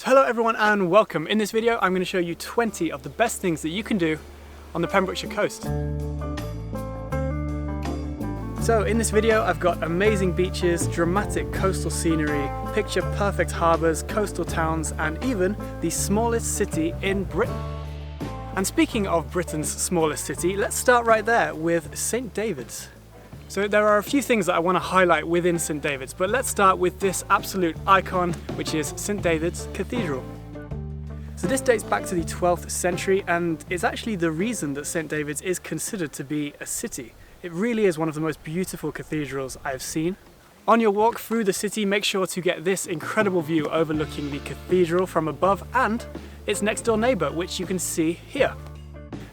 Hello everyone and welcome. In this video I'm going to show you 20 of the best things that you can do on the Pembrokeshire coast. So in this video I've got amazing beaches, dramatic coastal scenery, picture perfect harbours, coastal towns and even the smallest city in Britain. And speaking of Britain's smallest city, let's start right there with St David's. So there are a few things that I want to highlight within St David's, but let's start with this absolute icon, which is St David's Cathedral. So this dates back to the 12th century and is actually the reason that St David's is considered to be a city. It really is one of the most beautiful cathedrals I've seen. On your walk through the city, make sure to get this incredible view overlooking the cathedral from above and its next door neighbour, which you can see here.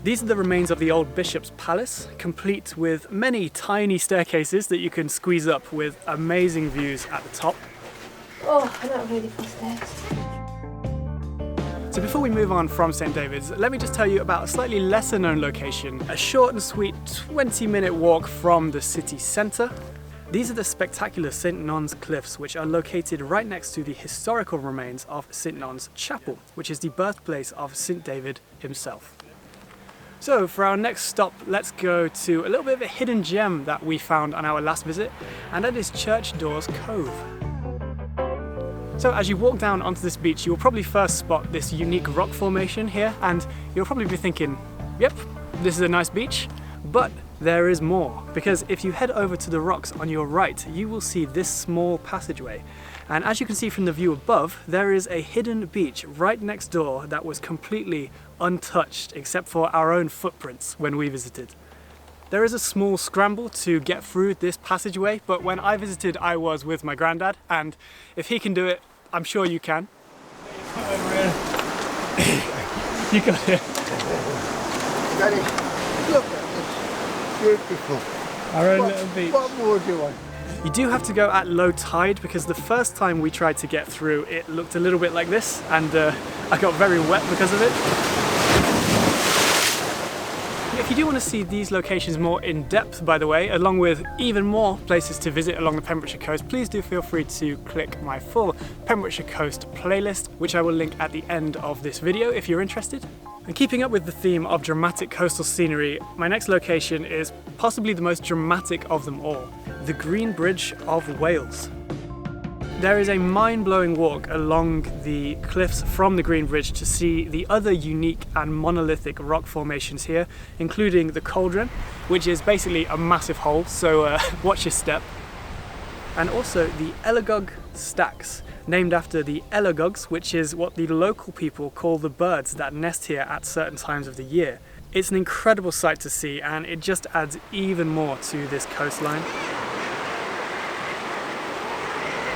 These are the remains of the old bishop's palace, complete with many tiny staircases that you can squeeze up with amazing views at the top. Oh, I'm not ready for stairs. So before we move on from St David's, let me just tell you about a slightly lesser known location, a short and sweet 20-minute walk from the city centre. These are the spectacular St Non's Cliffs, which are located right next to the historical remains of St Non's Chapel, which is the birthplace of St David himself. So for our next stop, let's go to a little bit of a hidden gem that we found on our last visit, and that is Church Doors Cove. So as you walk down onto this beach, you'll probably first spot this unique rock formation here, and you'll probably be thinking, yep, this is a nice beach, but there is more. Because if you head over to the rocks on your right, you will see this small passageway. And as you can see from the view above, there is a hidden beach right next door that was completely untouched except for our own footprints when we visited. There is a small scramble to get through this passageway, but when I visited I was with my granddad, and if he can do it, I'm sure you can. You got it. Daddy, look at this. Beautiful. Our own little beach. What more do you want? You do have to go at low tide because the first time we tried to get through it looked a little bit like this, and I got very wet because of it. If you do want to see these locations more in depth, by the way, along with even more places to visit along the Pembrokeshire coast, please do feel free to click my full Pembrokeshire coast playlist, which I will link at the end of this video if you're interested. And keeping up with the theme of dramatic coastal scenery, my next location is possibly the most dramatic of them all, the Green Bridge of Wales. There is a mind-blowing walk along the cliffs from the Green Bridge to see the other unique and monolithic rock formations here, including the Cauldron, which is basically a massive hole, so watch your step. And also the Elegug stacks, named after the Elegugs, which is what the local people call the birds that nest here at certain times of the year. It's an incredible sight to see, and it just adds even more to this coastline.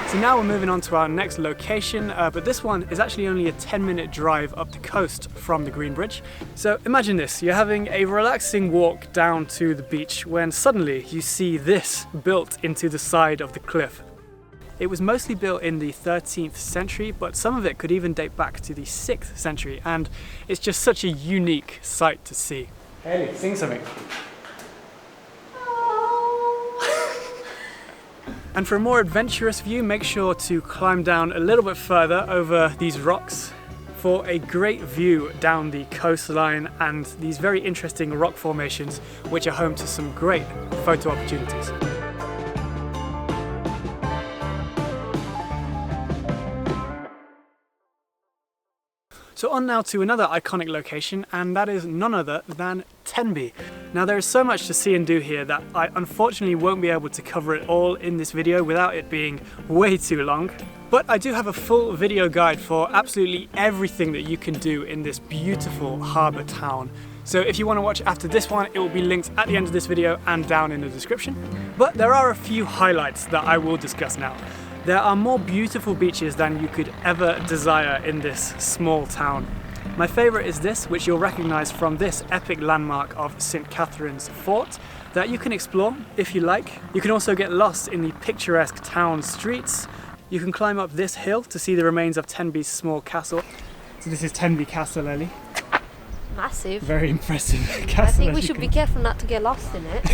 So now we're moving on to our next location, but this one is actually only a 10-minute drive up the coast from the Green Bridge. So imagine this, you're having a relaxing walk down to the beach when suddenly you see this built into the side of the cliff. It was mostly built in the 13th century, but some of it could even date back to the 6th century, and it's just such a unique sight to see. Hey, sing something. And for a more adventurous view, make sure to climb down a little bit further over these rocks for a great view down the coastline and these very interesting rock formations, which are home to some great photo opportunities. So on now to another iconic location, and that is none other than Tenby. Now there is so much to see and do here that I unfortunately won't be able to cover it all in this video without it being way too long. But I do have a full video guide for absolutely everything that you can do in this beautiful harbour town. So if you want to watch after this one, it will be linked at the end of this video and down in the description. But there are a few highlights that I will discuss now. There are more beautiful beaches than you could ever desire in this small town. My favourite is this, which you'll recognise from this epic landmark of St Catherine's Fort that you can explore if you like. You can also get lost in the picturesque town streets. You can climb up this hill to see the remains of Tenby's small castle. So this is Tenby Castle, Ellie. Massive. Very impressive castle. I think we should be careful not to get lost in it.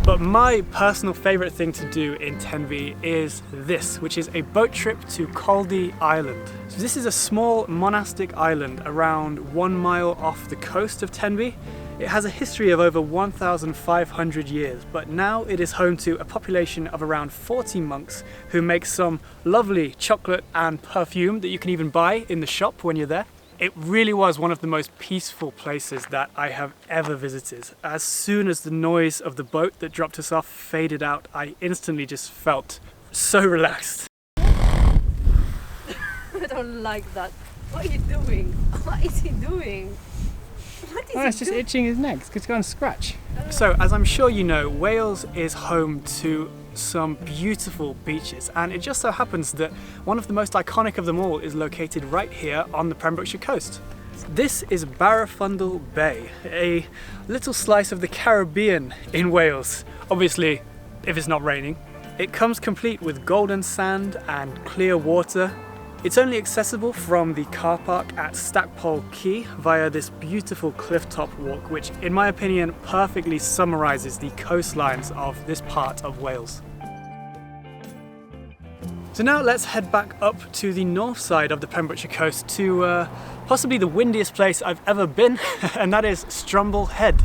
But my personal favourite thing to do in Tenby is this, which is a boat trip to Caldey Island. So this is a small monastic island around 1 mile off the coast of Tenby. It has a history of over 1,500 years, but now it is home to a population of around 40 monks who make some lovely chocolate and perfume that you can even buy in the shop when you're there. It really was one of the most peaceful places that I have ever visited. As soon as the noise of the boat that dropped us off faded out, I instantly just felt so relaxed. I don't like that. What are you doing? What is he doing? It's just itching his neck. It's going to scratch. So, as I'm sure you know, Wales is home to some beautiful beaches, and it just so happens that one of the most iconic of them all is located right here on the Pembrokeshire coast. This is Barafundle Bay, a little slice of the Caribbean in Wales. Obviously, if it's not raining. It comes complete with golden sand and clear water. It's only accessible from the car park at Stackpole Quay via this beautiful clifftop walk, which in my opinion perfectly summarises the coastlines of this part of Wales. So now let's head back up to the north side of the Pembrokeshire coast to possibly the windiest place I've ever been, and that is Strumble Head.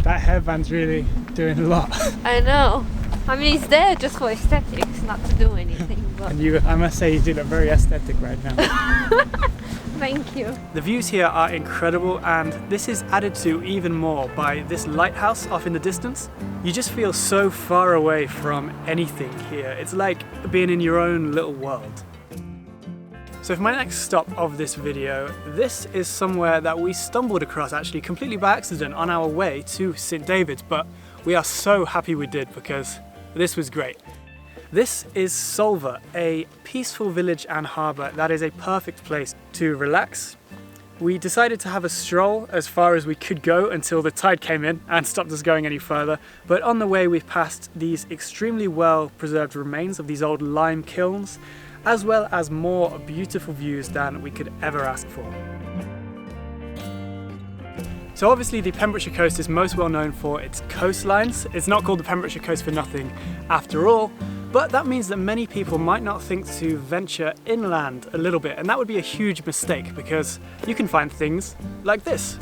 That hairband's really doing a lot. I know. I mean, it's there just for aesthetics, not to do anything. But And I must say, you do look very aesthetic right now. thank you. The views here are incredible, and this is added to even more by this lighthouse off in the distance. You just feel so far away from anything here. It's like being in your own little world. So for my next stop of this video, this is somewhere that we stumbled across actually completely by accident on our way to St David's, but we are so happy we did because this was great. This is Solva, a peaceful village and harbour that is a perfect place to relax. We decided to have a stroll as far as we could go until the tide came in and stopped us going any further, but on the way we passed these extremely well preserved remains of these old lime kilns, as well as more beautiful views than we could ever ask for. So obviously the Pembrokeshire coast is most well known for its coastlines. It's not called the Pembrokeshire coast for nothing after all, but that means that many people might not think to venture inland a little bit, and that would be a huge mistake because you can find things like this.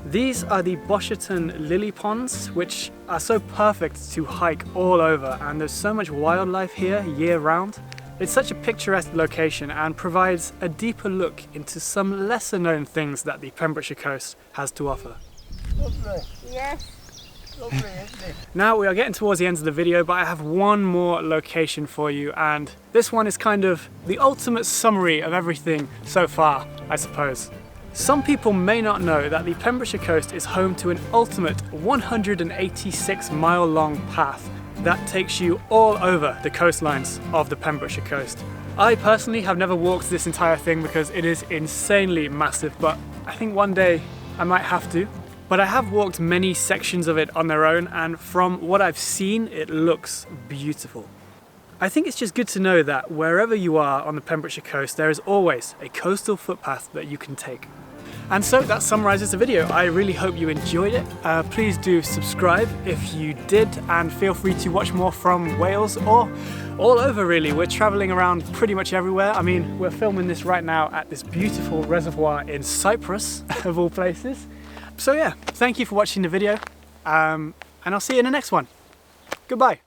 These are the Bosherton lily ponds, which are so perfect to hike all over, and there's so much wildlife here year round. It's such a picturesque location and provides a deeper look into some lesser known things that the Pembrokeshire coast has to offer. Lovely. Yes. Lovely, isn't it? Now we are getting towards the end of the video, but I have one more location for you, and this one is kind of the ultimate summary of everything so far, I suppose. Some people may not know that the Pembrokeshire coast is home to an ultimate 186-mile long path that takes you all over the coastlines of the Pembrokeshire coast. I personally have never walked this entire thing because it is insanely massive, but I think one day I might have to. But I have walked many sections of it on their own, and from what I've seen, it looks beautiful. I think it's just good to know that wherever you are on the Pembrokeshire coast, there is always a coastal footpath that you can take. And so that summarises the video. I really hope you enjoyed it. Please do subscribe if you did, and feel free to watch more from Wales or all over really. We're travelling around pretty much everywhere. I mean, we're filming this right now at this beautiful reservoir in Cyprus, of all places. So yeah, thank you for watching the video, and I'll see you in the next one. Goodbye.